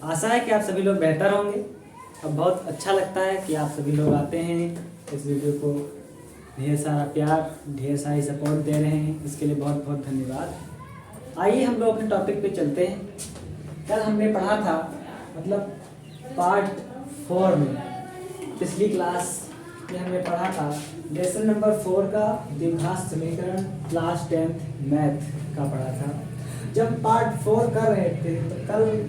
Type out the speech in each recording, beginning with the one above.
आशा है कि आप सभी लोग बेहतर होंगे। अब बहुत अच्छा लगता है कि आप सभी लोग आते हैं इस वीडियो को ढेर सारा प्यार, ढेर सारी सपोर्ट दे रहे हैं, इसके लिए बहुत बहुत धन्यवाद। आइए हम लोग अपने टॉपिक पे चलते हैं। कल हमने पढ़ा था मतलब पार्ट 4 में, पिछली क्लास में हमने पढ़ा था लेसन नंबर 4 का द्विघात समीकरण क्लास 10th मैथ का पढ़ा था। जब पार्ट 4 कर रहे थे तो कल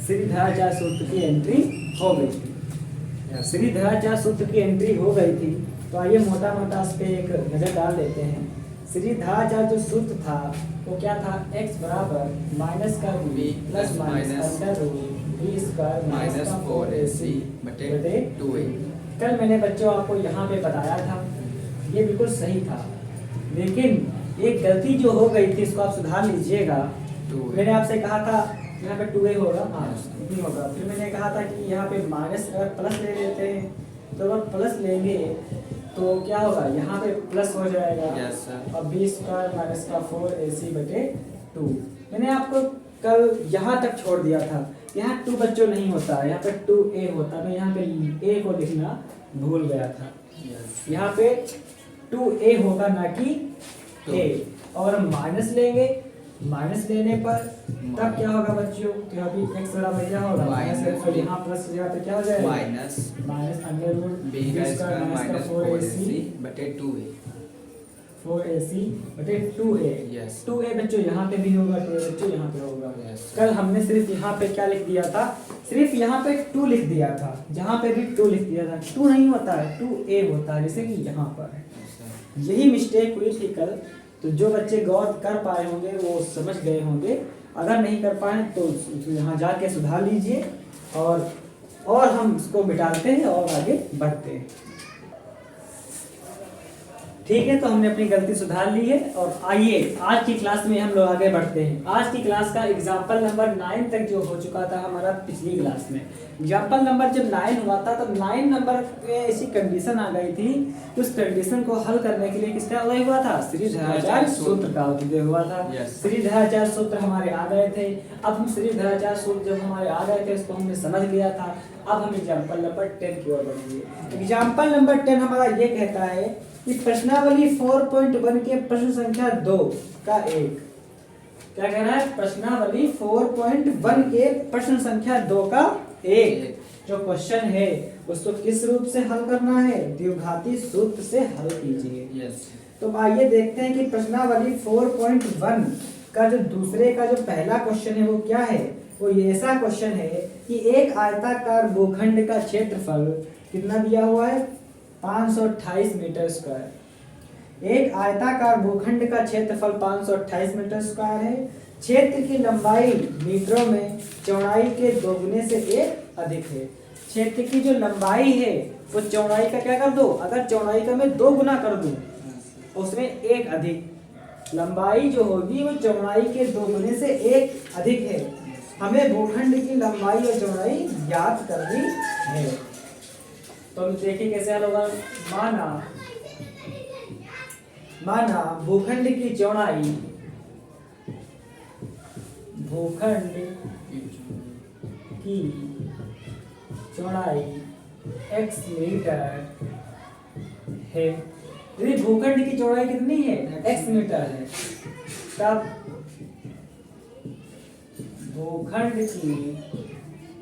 श्रीधराचार्य सूत्र की एंट्री हो गई थी। श्रीधराचार्य सूत्र की एंट्री हो गई थी तो आइए मोटा मोटा उस पर एक नज़र डाल देते हैं। श्रीधराचार्य जो सूत्र था वो क्या था, x बराबर माइनस का b plus minus under root b square minus 4ac बटे 2a। कल मैंने बच्चों आपको यहाँ पे बताया था, ये बिल्कुल सही था, लेकिन एक गलती जो हो गई थी इसको आप सुधार लीजिएगा। मैंने आपसे कहा था यहाँ पे 2a होगा, हाँ इतनी होगा। फिर मैंने कहा था कि यहाँ पे माइनस अगर प्लस ले लेते हैं तो अगर प्लस लेंगे तो क्या होगा, यहाँ पे प्लस हो जाएगा। और बी स्क्वायर माइनस का 4ac बटे 2। मैंने आपको कल यहाँ तक छोड़ दिया था, यहाँ 2 बच्चों नहीं होता, यहाँ पे 2a होता। मैं यहाँ पे a को लिखना भूल गया था। यहाँ पे 2a होगा ना कि a। और हम माइनस लेंगे, माइनस लेने पर तब क्या होगा बच्चों, तो अभी x बराबर क्या होगा माइनस, और यहाँ प्लस जगह पे क्या हो जाएगा minus under root b square minus 4ac बटे 2a 4ac बटे 2a। 2a बच्चों यहाँ पे भी होगा, 2a बच्चों यहाँ पे होगा। कल हमने सिर्फ यहाँ पे क्या लिख दिया था, सिर्फ यहाँ पे 2 लिख दिया था, जहाँ पे भी 2 लिख दिया था। 2 नहीं होता है, 2a होता है, जैसे कि यहाँ पर है। यही मिस्टेक हुई थी कल। तो जो बच्चे गौर कर पाए होंगे वो समझ गए होंगे, अगर नहीं कर पाए तो यहाँ जाके सुधार लीजिए और हम इसको मिटाते हैं और आगे बढ़ते हैं। ठीक है, तो हमने अपनी गलती सुधार ली है और आइए आज की क्लास में हम लोग आगे बढ़ते हैं। आज की क्लास का एग्जाम्पल नंबर 9 तक जो हो चुका था हमारा पिछली क्लास में। एग्जाम्पल नंबर जब 9 हुआ था तब 9 नंबर पे ऐसी कंडीशन आ गई थी कि उस कंडीशन को हल करने के लिए किसका उदय हुआ था, श्रीधराचार्य सूत्र का उदय हुआ था। श्रीधराचार्य सूत्र हमारे आ गए थे। अब हम श्रीधराचार्य सूत्र जब हमारे आ गए थे उसको हमने समझ लिया था। अब हम एग्जाम्पल नंबर 10 की ओर बढ़ेंगे। एग्जाम्पल नंबर 10 हमारा ये कहता है कि प्रश्नावली 4.1 के प्रश्न संख्या 2 का एक, क्या कहना है, प्रश्नावली 4.1 के प्रश्न संख्या 2 का एक जो क्वेश्चन है उसको किस रूप से हल करना है, द्विघाती सूत्र से हल कीजिए। तो आइए देखते हैं कि प्रश्नावली 4.1 का जो दूसरे का जो पहला क्वेश्चन है वो क्या है। वो ये ऐसा क्वेश्चन है कि एक आयताकार भूखंड का क्षेत्रफल कितना दिया हुआ है, 528 मीटर स्क्वायर। एक आयताकार भूखंड का क्षेत्रफल 528 मीटर स्क्वायर है। क्षेत्र की लंबाई मीटरों में चौड़ाई के 2 गुने से 1 अधिक है। क्षेत्र की जो लंबाई है वो चौड़ाई का क्या कर दो, अगर चौड़ाई का मैं 2 गुना कर दूं उसमें 1 अधिक, लंबाई जो होगी वो चौड़ाई के 2 गुने से 1 अधिक है। हमें भूखंड की लंबाई और चौड़ाई ज्ञात करनी है। तो देखिए कैसे हल होगा। माना भूखंड की चौड़ाई x मीटर है। यदि भूखंड की चौड़ाई कितनी है, x मीटर है, तब भूखंड की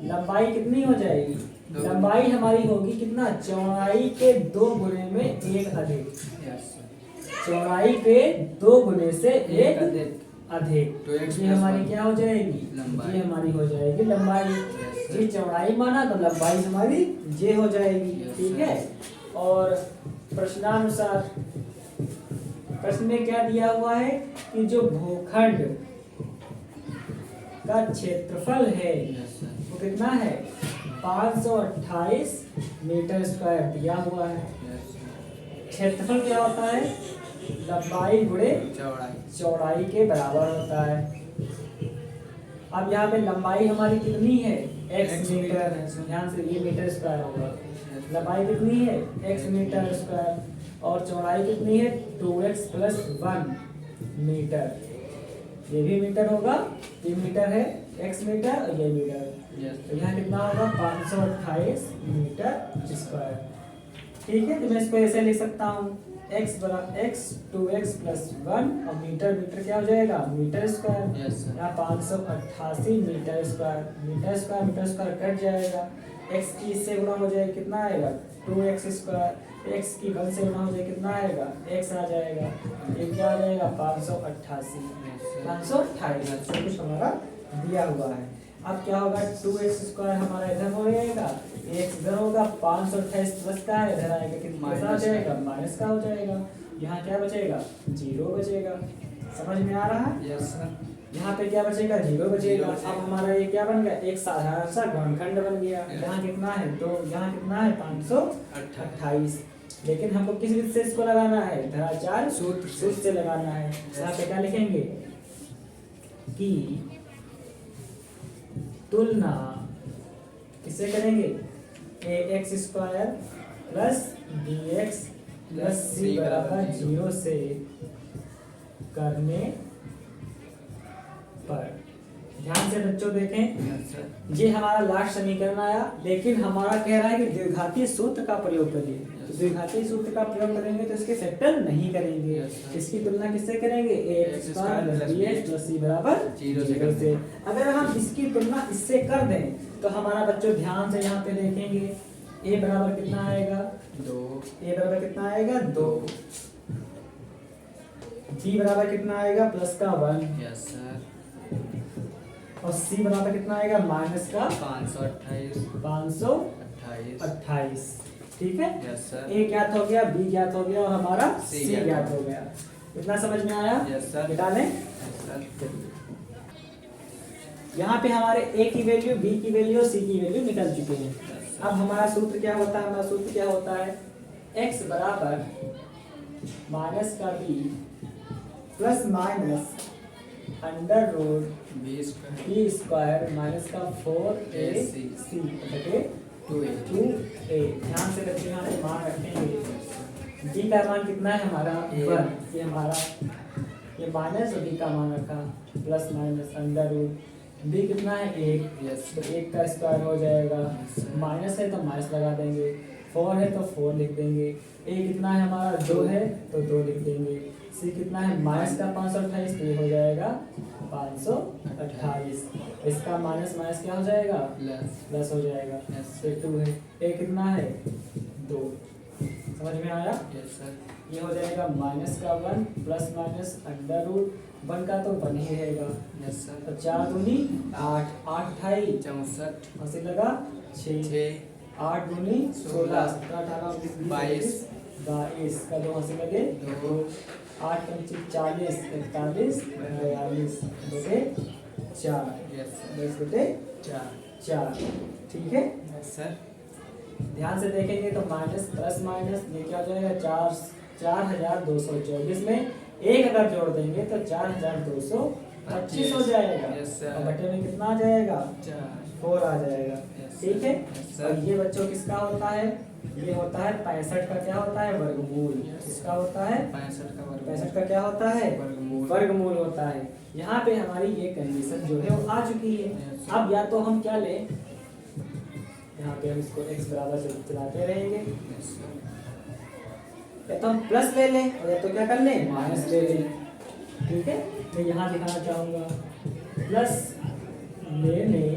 लंबाई कितनी हो जाएगी, लंबाई हमारी होगी कितना, चौड़ाई के 2 गुने में 1 अधिक। चौड़ाई के 2 गुने से 1 अधिक, तो ये हमारी क्या हो जाएगी, ये हमारी हो जाएगी लंबाई। ये चौड़ाई माना तो लंबाई हमारी ये हो जाएगी। ठीक है, और प्रश्नानुसार प्रश्न में क्या दिया हुआ है कि जो भूखंड का क्षेत्रफल है वो कितना है, 528 मीटर स्क्वायर दिया हुआ है। क्षेत्रफल क्या होता है, लंबाई गुणे चौड़ाई के बराबर होता है। अब यहाँ पे लंबाई हमारी कितनी है, x मीटर है, ध्यान से ये मीटर स्क्वायर होगा। लंबाई कितनी है, x मीटर स्क्वायर, और चौड़ाई कितनी है, 2x + 1 मीटर। ये भी मीटर होगा, ये मीटर है, x मीटर और ये मीटर, तो यहाँ कितना होगा 528 मीटर स्क्वायर। ठीक है, तो मैं इसको ऐसे लिख सकता हूँ x बराबर x 2x प्लस 1 और मीटर मीटर क्या हो जाएगा मीटर स्क्वायर। यहाँ 588 metre square, metre square cut जाएगा, x की इससे गुणा हो जाएगा कितना आएगा 2x स्क्वायर, x की 1 से गुणा हो जाएगा कितना आएगा x आ जाएगा, ये क्या आ जाएगा 528 सब कुछ हमारा दिया हुआ है। अब क्या होगा 2x स्क्वायर हमारा इधर हो जाएगा, x इधर होगा, 528 प्लस का है इधर आएगा कितना आ जाएगा माइनस का हो जाएगा, यहाँ क्या बचेगा 0 बचेगा। समझ में आ रहा है? Yes sir. यहाँ पे क्या बचेगा 0 बचेगा। अब हमारा ये क्या बन गया एक साधारण सा गुणनखंड बन गया। यहाँ कितना है 2, यहाँ कितना है 528, लेकिन हमको किस विधि से इसको लगाना है धराचार सूत्र से लगाना है। यहाँ पे क्या लिखेंगे कि तुलना किससे करेंगे ax square plus bx plus c बराबर 0 से करने पर। ध्यान से बच्चों देखें, ये हमारा लास्ट समीकरण आया, लेकिन हमारा कह रहा है कि द्विघातीय सूत्र का प्रयोग करिए। तो द्विघातीय सूत्र का प्रयोग करेंगे तो इसके फैक्टर नहीं करेंगे, इसकी तुलना किससे करेंगे ax square plus bx plus c बराबर 0 से। अगर हम इसकी तुलना इससे कर दें तो हमारा बच्चों ध्यान से यहाँ पे देखेंगे a बराबर कितना आएगा 2, a बराबर कितना आएगा 2, b बराबर कितना आएगा प्लस का 1, यस सर, और c बराबर कितना आएगा माइनस का 528। ठीक है, यस सर, a ज्ञात हो गया, b ज्ञात हो गया और हमारा C c ज्ञात हो गया। इतना समझ में आया? यस सर, बेटा ने यस सर। यहाँ पे हमारे a की वैल्यू, b की वैल्यू और c की वैल्यू निकल चुके हैं। अब हमारा सूत्र क्या होता है, हमारा सूत्र क्या होता है x बराबर माइनस का b plus minus under root B square minus का 4ac बटे 2a। ध्यान से बच्चे यहाँ पे मान रखेंगे, b का मान कितना है हमारा 1, ये हमारा ये माइनस और b का मान रखा plus minus under root b कितना है 1, यस, तो 1 का स्क्वायर हो जाएगा, माइनस है तो माइनस लगा देंगे, 4 है तो 4 लिख देंगे, a कितना है हमारा 2 है तो 2 लिख देंगे, c कितना है माइनस का 528 तो ये हो जाएगा 528, इसका माइनस माइनस क्या हो जाएगा प्लस हो जाएगा, फिर 2 है, a कितना है 2। समझ में आया? यस सर, ये हो जाएगा माइनस का 1 प्लस माइनस अंडर रूट 1 का तो 1 ही रहेगा, यस सर, तो 4 दूनी 8, 8 ढाई 64, हंसी लगा 6, 8 दूनी 16, 17 18 22 22 का 2 हंसी लगे 2, 8 पंची 40 41 42 बटे 4, यस सर, 10 बटे 4। ठीक है, यस सर, ध्यान से देखेंगे तो माइनस प्लस माइनस ये क्या हो जाएगा 4224 में 1 अगर जोड़ देंगे तो 4225 हो जाएगा, और बटे में कितना आ जाएगा 4 आ जाएगा। ठीक है, और ये बच्चों किसका होता है, ये होता है 65 का क्या होता है वर्गमूल। किसका होता है 65 का क्या होता है वर्गमूल होता है। यहाँ पे हमारी ये कंडीशन जो है वो आ चुकी है। अब या तो हम क्या लें, यहाँ पे हम इसको x बराबर से चलाते रहेंगे, या तो हम प्लस ले लें और या तो क्या कर लें माइनस ले लें। ठीक है, मैं यहाँ दिखाना चाहूँगा प्लस लेने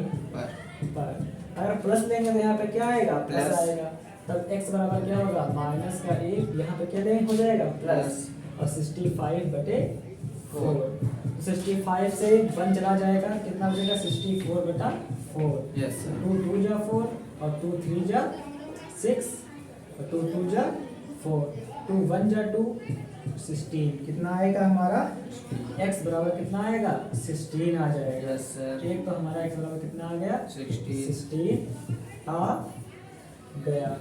पर, अगर प्लस लेंगे तो यहाँ पे क्या आएगा प्लस आएगा, तब x बराबर क्या होगा माइनस का 1, यहाँ पे क्या लेंगे हो जाएगा प्लस, और 65 बटे 4, 65 से 1 चला जाएगा, कितना बचेगा 64 बटा 4। यस सर, 2 2 जा 4 और 2 3 जा 6 और 2 2 जा 4, 2 1 जा 2 16, कितना आएगा हमारा x बराबर कितना आएगा 16 आ जाएगा। यस सर, एक तो हमारा x बराबर कितना आ गया 16 आ गया।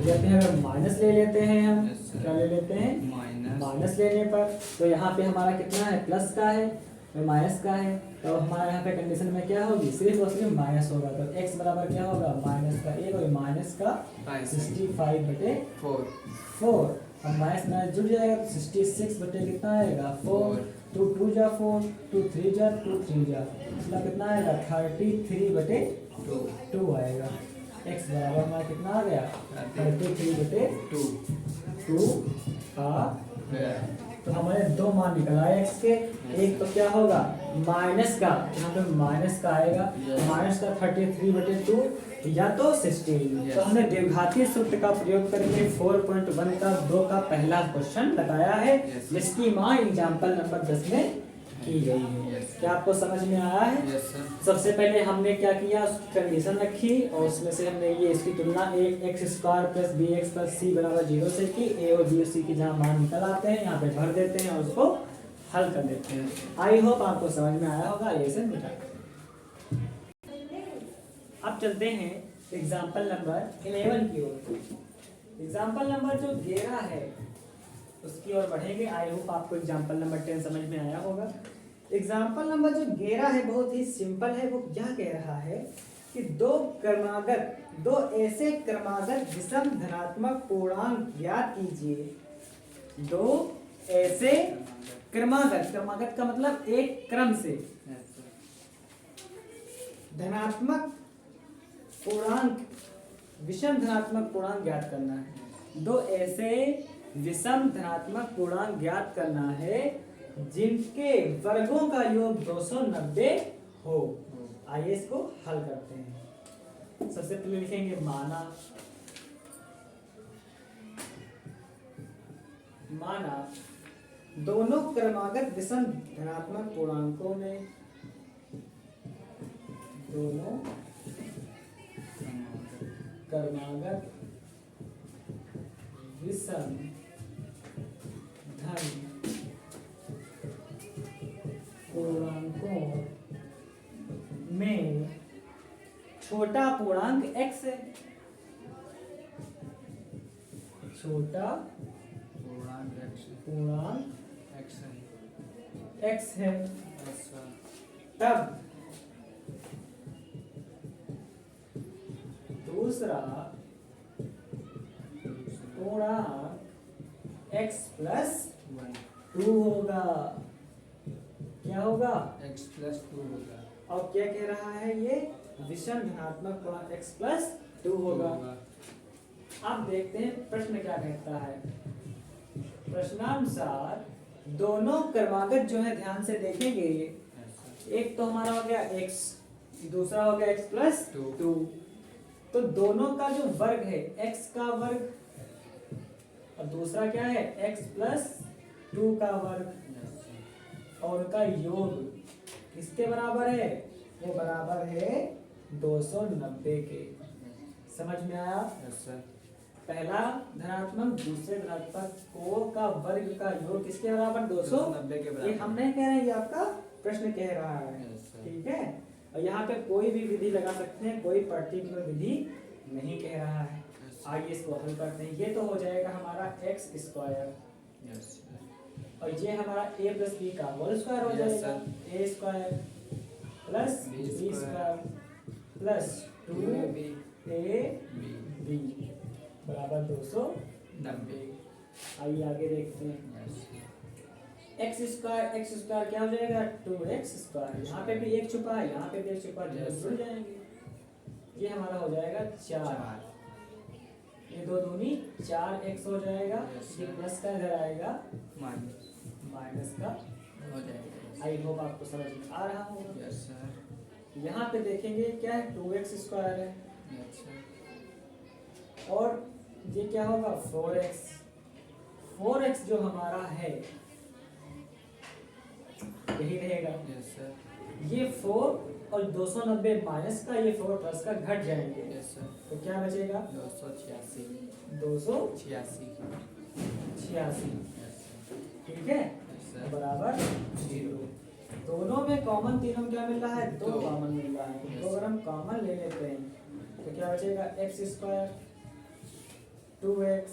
जैसे अगर माइनस ले लेते हैं हम, क्या ले लेते हैं माइनस लेने पर, तो यहाँ पे हमारा कितना है प्लस का है और माइनस का है, तो हमारे यहाँ पे कंडीशन में क्या होगी सिर्फ और सिर्फ माइनस होगा, तो x बराबर क्या होगा माइनस का 1 और माइनस का 65 बटे 4, अब माइनस माइनस जुड़ जाएगा तो 66 बटे कितना आएगा 4, 2 2 जा 4, 2 3 जा 2 3 जा, मतलब कितना आएगा 33/2 आएगा। x बराबर हमारा कितना आ गया 33/2 आ गया। तो हमारे दो मान निकल आए x के। एक तो क्या होगा माइनस का, यहाँ पे माइनस का आएगा, माइनस का 33/2 या तो 16। तो हमने द्विघातीय सूत्र का प्रयोग करके 4.1 का 2 का पहला क्वेश्चन लगाया है, जिसकी माँ एग्जाम्पल नंबर 10 में की गई है। क्या आपको समझ में आया है? सबसे पहले हमने क्या किया, कंडीशन रखी और उसमें से हमने ये इसकी तुलना x² + bx + c = 0 से की। a और b और c की जहाँ मान निकल आते हैं यहाँ पे भर देते हैं और उसको हल कर देते हैं। आई होप आपको समझ में आया होगा। ये से मिटा अब चलते हैं एग्जाम्पल नंबर 11 की ओर। एग्जाम्पल नंबर जो 11 है उसकी ओर बढ़ेंगे। आई होप आपको एग्जाम्पल नंबर 10 समझ में आया होगा। एग्जाम्पल नंबर जो 11 है बहुत ही सिंपल है। वो क्या कह रहा है कि दो ऐसे क्रमागत विषम धनात्मक पूर्णांक ज्ञात कीजिए। दो ऐसे क्रमागत का मतलब एक क्रम से धनात्मक पूर्णांक विषम धनात्मक पूर्णांक ज्ञात करना है। दो ऐसे विषम धनात्मक पूर्णांक ज्ञात करना है जिनके वर्गों का योग 290 हो। आइए इसको हल करते हैं। सबसे पहले लिखेंगे माना दोनों क्रमागत विषम धनात्मक पूर्णांकों में दोनों क्रमागत विषम धन पूर्णांकों में छोटा पूर्णांक x है। छोटा पूर्णांक x है। तब दूसरा पूर्णांक x + 2 होगा। क्या होगा x + 2 होगा। और क्या कह रहा है ये विषम धनात्मक पूर्णांक x + 2 होगा। अब देखते हैं प्रश्न क्या कहता है। प्रश्नानुसार दोनों क्रमागत जो है ध्यान से देखेंगे। एक तो हमारा हो गया x, दूसरा हो गया x + 2। तो दोनों का जो वर्ग है x का वर्ग और दूसरा क्या है x + 2 का वर्ग, और उनका योग किसके बराबर है? वो बराबर है 290 के। समझ में आया? पहला धनात्मक दूसरे धनात्मक को का वर्ग का योग किसके बराबर? 290 के बराबर। ये हम नहीं कह रहे हैं, ये आपका प्रश्न कह रहा है। ठीक है। और यहाँ पे कोई भी विधि लगा सकते हैं, कोई पर्टिकुलर विधि नहीं कह रहा है। आइए इसको हल करते हैं। ये तो हो जाएगा हमारा x² और ये हमारा a + b का होल स्क्वायर हो जाएगा। a² + b² + 2ab बराबर 290। आइए आगे देखते हैं। x² क्या हो जाएगा? 2x²। यहाँ पे भी एक छुपा है, यहाँ पे भी एक छुपा, जुड़ जाएंगे। ये हमारा हो जाएगा 4। ये 2 दूनी 4x हो जाएगा। ये प्लस का इधर आएगा, माइनस का हो जाएगा। आई होप आपको समझ में आ रहा होगा। यहाँ पे देखेंगे क्या है 2x² है और ये क्या होगा 4x जो हमारा है यही रहेगा। ये 4 और 290 माइनस का, ये 4 प्लस का घट जाएंगे। तो क्या बचेगा 286। ठीक है, बराबर 0। दोनों में कॉमन तीनों क्या मिल रहा है? 2 कॉमन मिल रहा है। तो अगर हम कॉमन ले लेते हैं तो क्या बचेगा x² 2x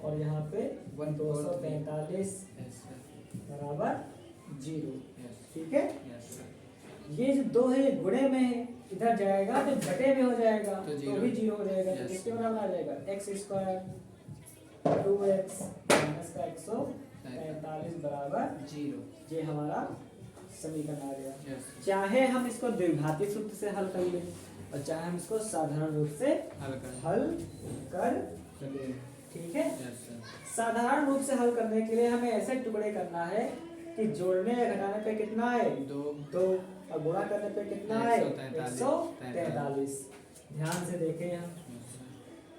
और यहाँ पे 243 बराबर 0। ठीक है। ये जो 2 है गुणे में है, इधर जाएगा तो घटे में हो जाएगा तो भी 0 हो जाएगा। तो किसके बराबर आ जाएगा x² 2x माइनस का 45 बराबर 0। ये हमारा समीकरण आ गया। यस चाहे हम इसको द्विघाती सूत्र से हल कर लें और चाहे हम इसको साधारण रूप से हल कर लें, ठीक है। Yes sir. साधारण रूप से हल करने के लिए हमें ऐसे टुकड़े करना है कि जोड़ने या घटाने पे कितना है 2 और गुणा करने पे कितना है 143। ध्यान से देखें हम,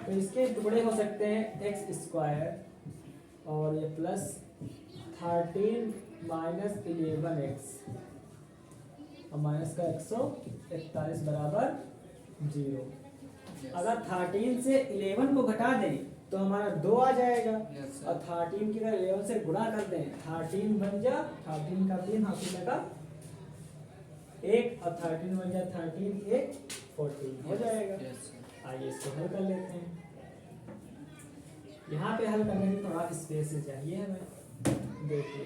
तो इसके टुकड़े हो सकते हैं एक्स स्क्वायर और ये प्लस 13 माइनस 11x और माइनस का 141 बराबर 0। अगर 13 से 11 को घटा दें तो हमारा 2 आ जाएगा। यस और सर। 13 की अगर 11 से गुणा कर दें 13 बन जा 13 का 3 हाथी लगा 1 और 13 बन जा 13 1 14 हो जाएगा। Yes sir. आइए इसको हल कर लेते हैं। यहाँ पे हल करने की थोड़ा स्पेस चाहिए हमें। देखिए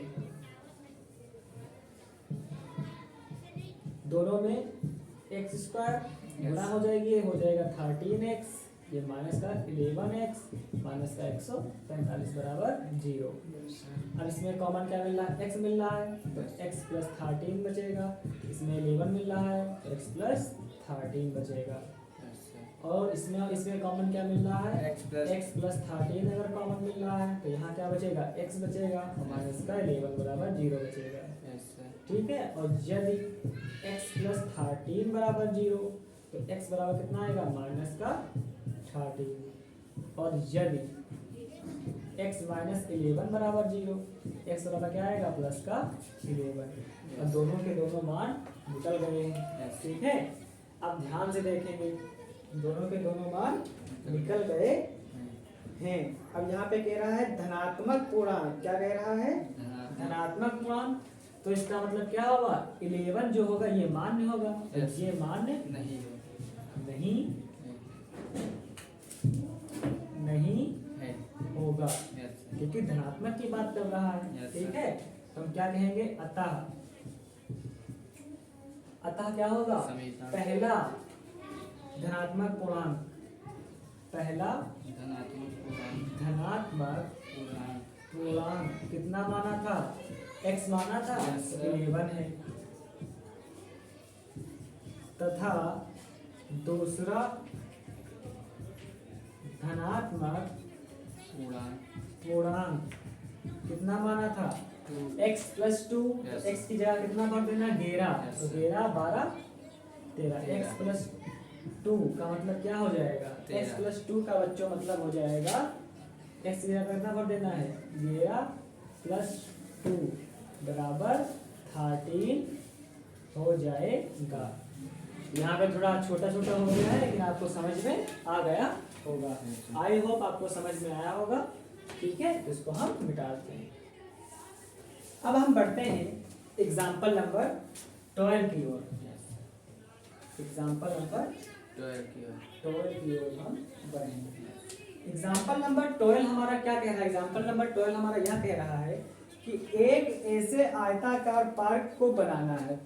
दोनों में एक्स स्क्वायर गुणा हो जाएगी, ये हो जाएगा 13x, ये माइनस का 11x माइनस का 145 बराबर 0। अब इसमें कॉमन क्या मिल रहा है, x मिल रहा है तो x प्लस 13 बचेगा, इसमें 11 मिल रहा है तो x प्लस 13 बचेगा। और इसमें कॉमन क्या मिल रहा है, x प्लस 13 अगर कॉमन मिल रहा है तो यहाँ क्या बचेगा x बचेगा और माइनस का 11 बराबर 0 बचेगा। ठीक है। और यदि x प्लस 13 बराबर 0 तो x बराबर कितना आएगा माइनस का 13। और यदि x माइनस 11 बराबर 0 x बराबर क्या आएगा प्लस का 11। और दोनों के दोनों मान निकल गए हैं। ठीक है। अब ध्यान से देखेंगे, दोनों के दोनों मान निकल गए हैं। अब यहाँ पे कह रहा है धनात्मक पूर्णांक, क्या कह रहा है धनात्मक पूर्णांक। तो इसका मतलब क्या होगा 11 जो होगा ये मान्य होगा, ये मान्य नहीं होगा क्योंकि धनात्मक की बात कर रहा है। ठीक है। तो हम क्या कहेंगे अतः क्या होगा पहला धनात्मक पूर्णांक, पहला धनात्मक पूर्णांक कितना माना था x माना था 11 है, तथा दूसरा धनात्मक पूर्णांक कितना माना था x प्लस 2। x की जगह कितना भर देना 11, तो 11 12 13। x प्लस 2 का मतलब क्या हो जाएगा, x प्लस 2 का बच्चों मतलब हो जाएगा x की जगह कितना भर देना है 11 प्लस 2 बराबर 13 हो जाएगा। यहाँ पे थोड़ा छोटा छोटा हो गया है लेकिन आपको समझ में आ गया होगा। आई होप आपको समझ में आया होगा। ठीक है। तो इसको हम मिटाते हैं। अब हम बढ़ते हैं एग्जाम्पल नंबर 12 की ओर। एग्जाम्पल नंबर 12 की ओर हम बढ़ेंगे। एग्जाम्पल नंबर 12 हमारा क्या कह रहा है, एग्जाम्पल नंबर 12 हमारा यह कह रहा है कि एक ऐसे आयताकार पार्क को बनाना है।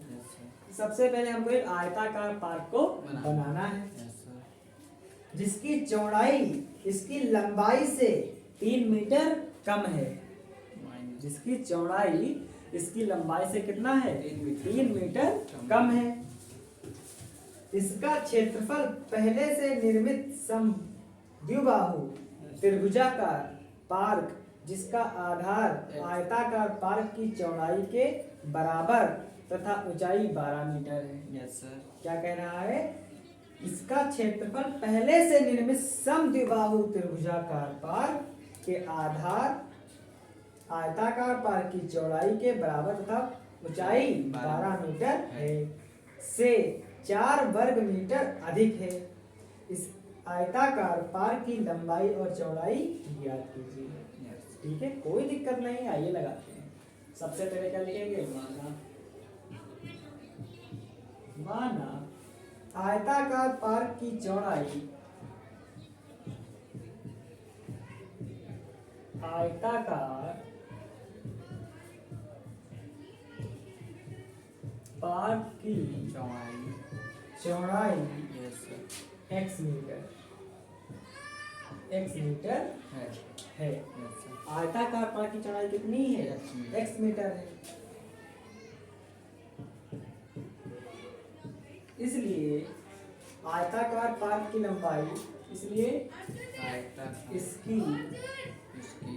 सबसे पहले हमको एक आयताकार पार्क को बनाना है जिसकी चौड़ाई इसकी लंबाई से 3 मीटर कम है। जिसकी चौड़ाई इसकी लंबाई से कितना है 3 मीटर कम है। इसका क्षेत्रफल पहले से निर्मित समद्विबाहु त्रिभुजाकार पार्क जिसका आधार आयताकार पार्क की चौड़ाई के बराबर तथा ऊंचाई 12 मीटर है। Yes sir. क्या कह रहा है, इसका क्षेत्रफल पहले से निर्मित समद्विबाहु त्रिभुजाकार पार्क के आधार आयताकार पार्क की चौड़ाई के बराबर तथा ऊंचाई 12 मीटर है से 4 वर्ग मीटर अधिक है। इस आयताकार पार्क की लंबाई और चौड़ाई ज्ञात कीजिए। ठीक है, कोई दिक्कत नहीं, आइए लगाते हैं। सबसे पहले क्या लिखेंगे, माना आयताकार पार्क की चौड़ाई आयताकार पार्क की चौड़ाई x मीटर x मीटर है। Yes, sir. आयताकार पार्क की चौड़ाई कितनी है? X metre. x मीटर है। इसलिए आयताकार पार्क की लंबाई, इसलिए आयताकार इसकी इसकी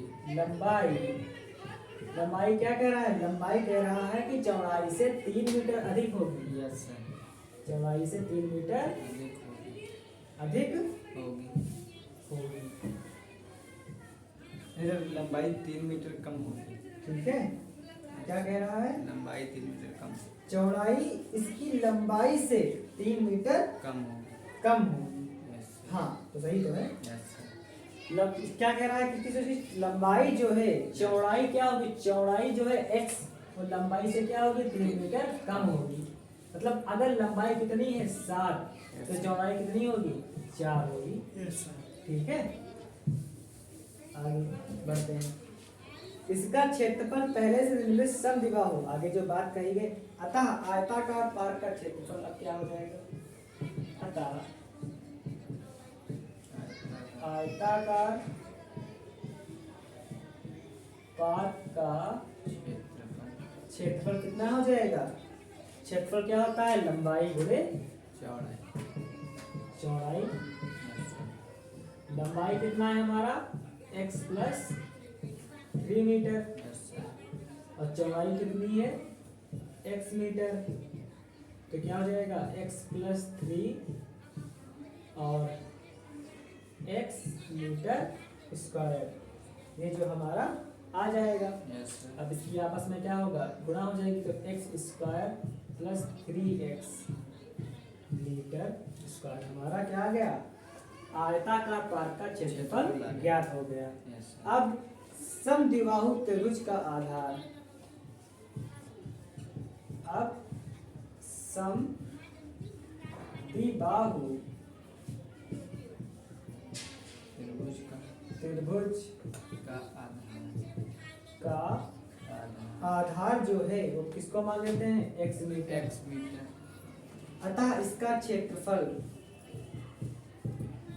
लंबाई क्या कह रहा है? लंबाई कह रहा है कि चौड़ाई से 3 मीटर अधिक होगी। यस सर चौड़ाई से 3 मीटर अधिक होगी अधिक होगी। होगी। इधर लंबाई 3 मीटर कम होगी। ठीक है, क्या कह रहा है? लंबाई 3 मीटर कम चौड़ाई इसकी लंबाई से 3 मीटर कम होगी। कम होगी। यस हाँ, तो सही तो है। Yes sir. क्या कह रहा है कि किसी चीज लंबाई जो है, चौड़ाई क्या होगी? चौड़ाई जो है x, वो लंबाई से क्या होगी? 3 मीटर कम होगी। मतलब अगर लंबाई कितनी है? 7, तो चौड़ाई कितनी होगी? 4 होगी। ठीक है, आगे बढ़ते हैं। इसका क्षेत्रफल पहले से निर्मित समद्विबाहु, आगे जो बात कही गई, अतः आयताकार पार्क का क्षेत्रफल अब क्या हो जाएगा? अतः आयताकार पार्क का क्षेत्रफल कितना हो जाएगा? क्षेत्रफल क्या होता है? लंबाई गुणे चौड़ाई। चौड़ाई। Yes sir. लंबाई कितना है हमारा? x plus 3 metre, yes sir. और चौड़ाई कितनी है? x metre. तो क्या हो जाएगा? x प्लस 3 और x मीटर स्क्वायर, ये जो हमारा आ जाएगा। Yes sir. अब इसकी आपस में क्या होगा? गुणा हो जाएगी, तो x square plus 3x metre square हमारा क्या आ गया? आयताकार पार्क का क्षेत्रफल ज्ञात हो गया। Yes sir. अब समद्विबाहु त्रिभुज का आधार, अब समद्विबाहु त्रिभुज का आधार जो है वो किसको मान लेते हैं? x metre. x metre. अतः इसका क्षेत्रफल,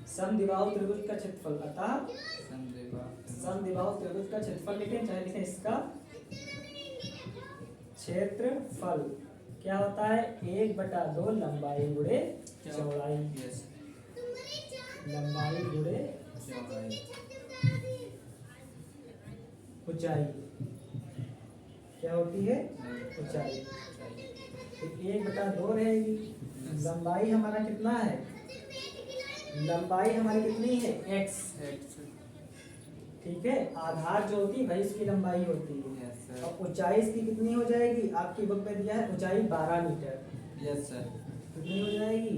समद्विबाहु त्रिभुज का क्षेत्रफल, अतः समद्विबाहु त्रिभुज का क्षेत्रफल लिखें, चाहे लिखें इसका क्षेत्रफल क्या होता है? 1/2 लंबाई गुणे चौड़ाई। यस लंबाई गुणे चौड़ाई। ऊंचाई क्या होती है? ऊंचाई। तो 1/2 रहेगी। लंबाई हमारा कितना है? लंबाई हमारी कितनी है? x। ठीक है, आधार जो होती है वही इसकी लंबाई होती है। Yes sir. और ऊंचाई इसकी कितनी हो जाएगी? आपकी बुक में दिया है ऊंचाई 12 मीटर। Yes sir. कितनी हो जाएगी?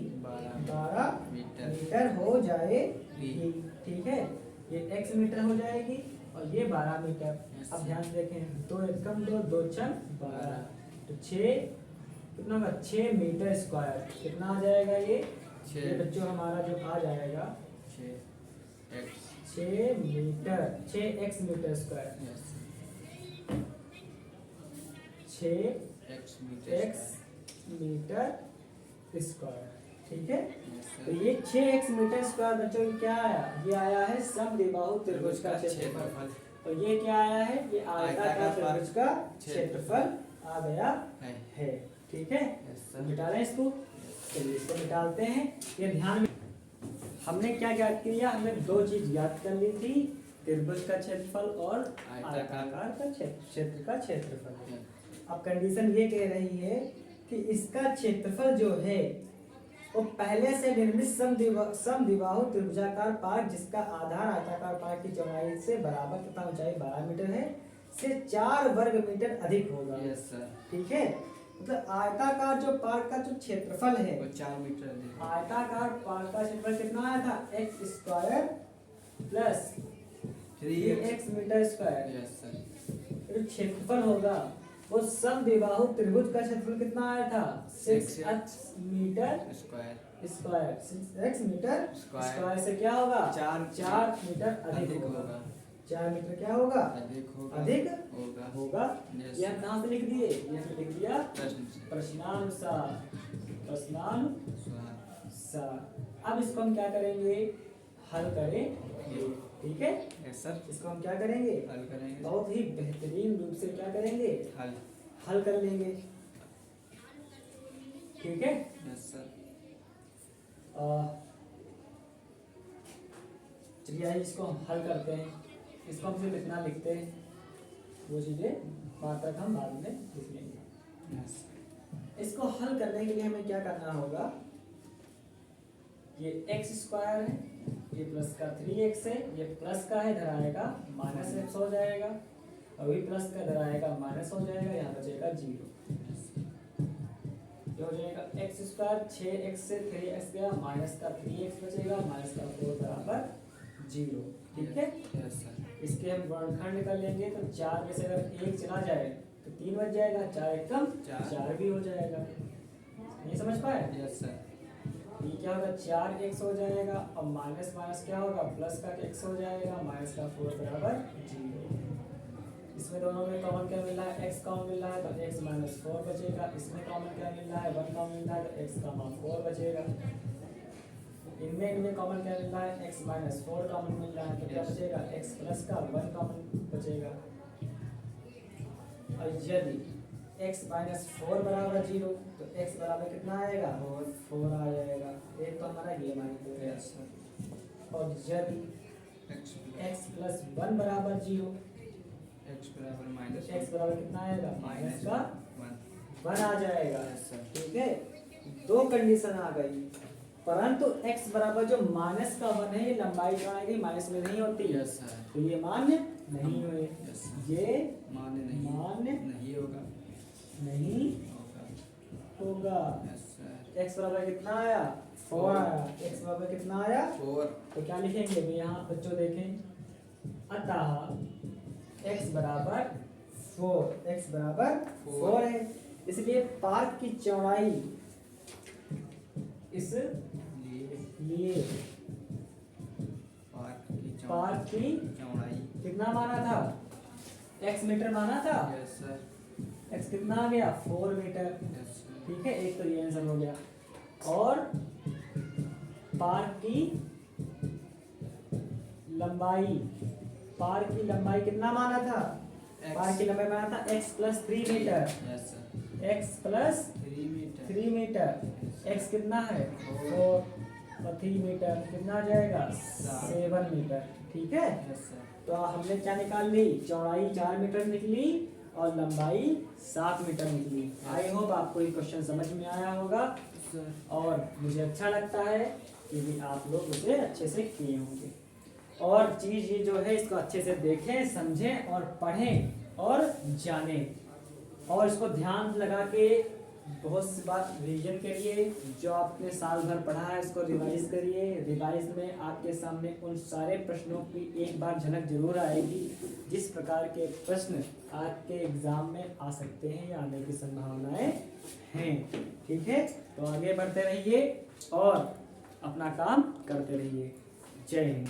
12 मीटर हो जाएगी। ठीक है, ये x मीटर हो जाएगी और ये 12 मीटर। Yes, अब ध्यान से देखें, 2 एकम 2, 2 छम 12, तो 6 कितना होगा? 6 मीटर स्क्वायर कितना आ जाएगा? ये बच्चों हमारा जो आ जाएगा 6 metre, 6x metre square. Yes 6x metre square. ठीक है, तो ये 6x मीटर स्क्वायर बच्चों की क्या आया? ये आया है समद्विबाहु त्रिभुज का क्षेत्रफल। और ये क्या आया है? ये आयताकार त्रिभुज का क्षेत्रफल आ गया है। ठीक है, मिटा रहे हैं इसको। चलिए इसको निकालते हैं। ये ध्यान में हमने क्या ज्ञात किया? हमने 2 चीज ज्ञात कर ली थी, त्रिभुज का क्षेत्रफल और आयताकार का क्षेत्र का क्षेत्रफल। अब कंडीशन ये कह रही है कि इसका क्षेत्रफल जो है वो पहले से निर्मित समद्विबाहु त्रिभुजाकार पार्क, जिसका आधार आयताकार पार्क की चौड़ाई से बराबर तथा ऊंचाई 12 मीटर है, से 4 वर्ग मीटर अधिक होगा। Yes sir. ठीक है, मतलब आयताकार जो पार्क का जो क्षेत्रफल है वो 4 मीटर अधिक। आयताकार पार्क का क्षेत्रफल कितना आया था? x square plus 3x metre square. Yes sir. जो क्षेत्रफल होगा वो समद्विबाहु त्रिभुज का क्षेत्रफल कितना आया था? 6x metre square. 6x metre square से क्या होगा? 4 मीटर अधिक होगा। 4 मीटर क्या होगा? अधिक होगा। ये हम कहाँ से लिख दिए? ये हमने लिख दिया प्रश्नानुसार। अब इसको हम क्या करेंगे? हल करेंगे। ठीक है, यस सर। इसको हम क्या करेंगे, हल करेंगे। बहुत ही बेहतरीन रूप से क्या करेंगे, हल। हल कर लेंगे। ठीक है, यस सर। चलिए आइए इसको हम हल करते हैं। इसको हम सिर्फ इतना लिखते हैं, वो चीज़ें मात्रक हम बाद में लिख लेंगे। यस। इसको हल करने के लिए हमें क्या करना होगा, ये एक्स स्क्वायर है, ये प्लस का 3x है, ये प्लस का है, इधर आएगा माइनस एक्स हो जाएगा, और ये प्लस का इधर आएगा माइनस हो जाएगा, यहाँ बचेगा 0। जो हो जाएगा एक्स स्क्वायर 6x से 3x गया, माइनस का 3x बचेगा, माइनस का 4 बराबर 0। ठीक है, यस सर। इसके हम गुणनखंड कर लेंगे तो 4 में से अगर 1 चला जाए तो 3 बच जाएगा, 4 एक कम 4 भी हो जाएगा। नहीं समझ पाए? Yes sir. ये क्या होगा, 4x हो जाएगा, और माइनस माइनस क्या होगा, प्लस का x हो जाएगा, माइनस का 4 बराबर 0। इसमें दोनों में कॉमन क्या मिल रहा है, x कॉमन मिल रहा है तो x माइनस 4 बचेगा। इसमें कॉमन क्या मिल रहा है, 1 कॉमन मिल रहा है तो x का मान 4 बचेगा। इनमें कॉमन क्या मिल रहा है, x माइनस 4 कॉमन मिल रहा है तो क्या बचेगा, x प्लस का 1 कॉमन बचेगा। और यदि x माइनस 4 बराबर 0 तो x बराबर कितना आएगा, 4 आ जाएगा। एक तो हमारा ये मान लेते हैं। Yes sir. और यदि x प्लस 1 बराबर 0, एक्स बराबर माइनस x बराबर कितना आएगा, माइनस का 1। 1 आ जाएगा। Yes sir. ठीक है, दो कंडीशन आ गई, परंतु x बराबर जो माइनस का 1 है ये लंबाई चौड़ाई की माइनस में नहीं होती है, यस सर। तो ये मान्य नहीं हुए। Yes sir. ये मान्य नहीं होगा। नहीं होगा। Yes sir. x बराबर कितना आया, 4 आया। x बराबर कितना आया, 4। तो क्या लिखेंगे भी, यहाँ बच्चों देखें, अतः x बराबर 4, x बराबर 4 है, इसलिए पार्क की चौड़ाई इसलिए पार्क की चौड़ाई कितना माना था, x मीटर माना था, यस सर। x कितना आ गया, 4 मीटर। Yes sir. ठीक है, एक तो ये आंसर हो गया। और पार्क की लंबाई कितना माना था, पार्क की लंबाई माना था x plus 3 metre, yes sir. x plus 3 metre. 3 metre, x कितना है 4 और 3 मीटर कितना आ जाएगा, 7 मीटर। ठीक है, यस सर। तो हमने क्या निकाल ली, चौड़ाई 4 मीटर निकली और लंबाई 7 मीटर निकली। आई होप आपको ये क्वेश्चन समझ में आया होगा, सर। और मुझे अच्छा लगता है कि आप लोग उसे अच्छे से किए होंगे। और चीज़ ये जो है इसको अच्छे से देखें, समझें और पढ़ें और जानें, और इसको ध्यान लगा के बहुत सी बार रिवीजन करिए। जो आपने साल भर पढ़ा है इसको रिवाइज करिए। रिवाइज में आपके सामने उन सारे प्रश्नों की एक बार झलक जरूर आएगी जिस प्रकार के प्रश्न आपके एग्जाम में आ सकते हैं या आने की संभावनाएं हैं। ठीक है, तो आगे बढ़ते रहिए और अपना काम करते रहिए। जय हिंद।